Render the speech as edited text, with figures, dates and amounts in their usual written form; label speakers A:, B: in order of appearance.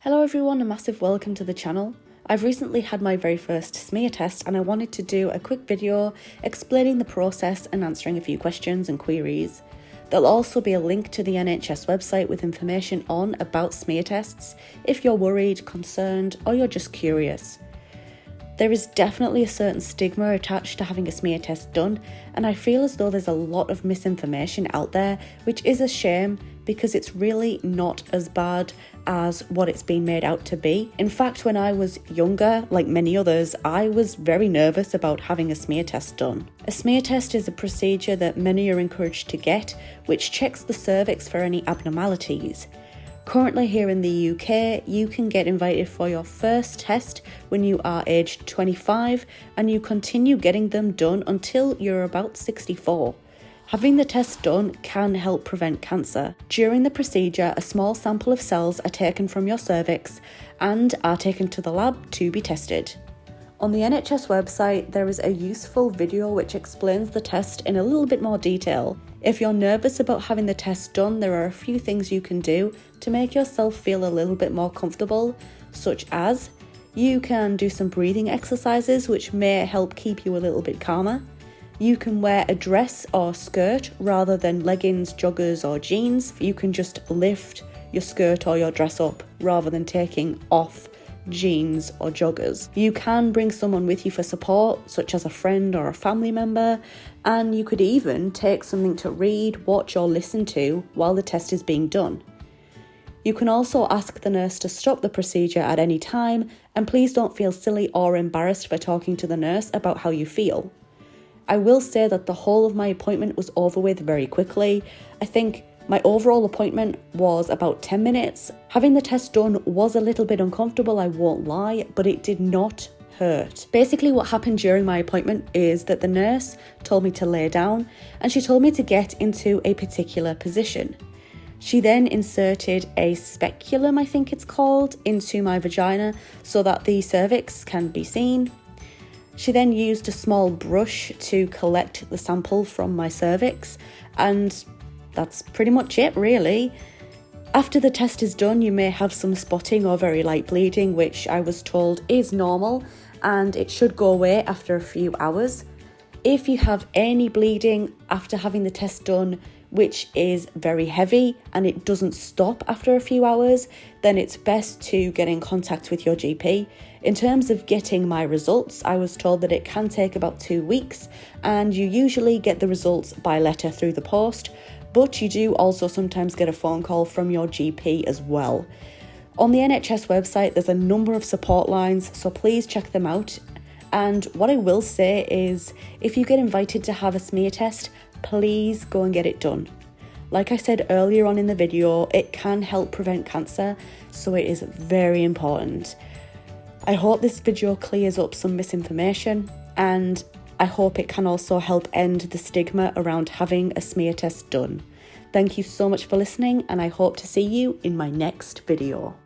A: Hello everyone, a massive welcome to the channel. I've recently had my very first smear test and I wanted to do a quick video explaining the process and answering a few questions and queries. There'll also be a link to the NHS website with information about smear tests if you're worried, concerned, or you're just curious. There is definitely a certain stigma attached to having a smear test done, and I feel as though there's a lot of misinformation out there, which is a shame because it's really not as bad as what it's been made out to be. In fact, when I was younger, like many others, I was very nervous about having a smear test done. A smear test is a procedure that many are encouraged to get, which checks the cervix for any abnormalities. Currently here in the UK, you can get invited for your first test when you are aged 25 and you continue getting them done until you're about 64. Having the test done can help prevent cancer. During the procedure, a small sample of cells are taken from your cervix and are taken to the lab to be tested. On the NHS website, there is a useful video which explains the test in a little bit more detail. If you're nervous about having the test done, there are a few things you can do to make yourself feel a little bit more comfortable, such as you can do some breathing exercises which may help keep you a little bit calmer. You can wear a dress or skirt rather than leggings, joggers or jeans. You can just lift your skirt or your dress up rather than taking off jeans or joggers. You can bring someone with you for support, such as a friend or a family member, and you could even take something to read, watch or listen to while the test is being done. You can also ask the nurse to stop the procedure at any time, and please don't feel silly or embarrassed for talking to the nurse about how you feel. I will say that the whole of my appointment was over with very quickly. I think my overall appointment was about 10 minutes. Having the test done was a little bit uncomfortable, I won't lie, but it did not hurt. Basically what happened during my appointment is that the nurse told me to lay down and she told me to get into a particular position. She then inserted a speculum, I think it's called, into my vagina so that the cervix can be seen. She then used a small brush to collect the sample from my cervix, and that's pretty much it, really. After the test is done, you may have some spotting or very light bleeding, which I was told is normal, and it should go away after a few hours. If you have any bleeding after having the test done, which is very heavy and it doesn't stop after a few hours, then it's best to get in contact with your GP. In terms of getting my results, I was told that it can take about 2 weeks and you usually get the results by letter through the post, but you do also sometimes get a phone call from your GP as well. On the NHS website, there's a number of support lines, so please check them out. And what I will say is, if you get invited to have a smear test, please go and get it done. Like I said earlier on in the video, it can help prevent cancer, so it is very important. I hope this video clears up some misinformation, and I hope it can also help end the stigma around having a smear test done. Thank you so much for listening, and I hope to see you in my next video.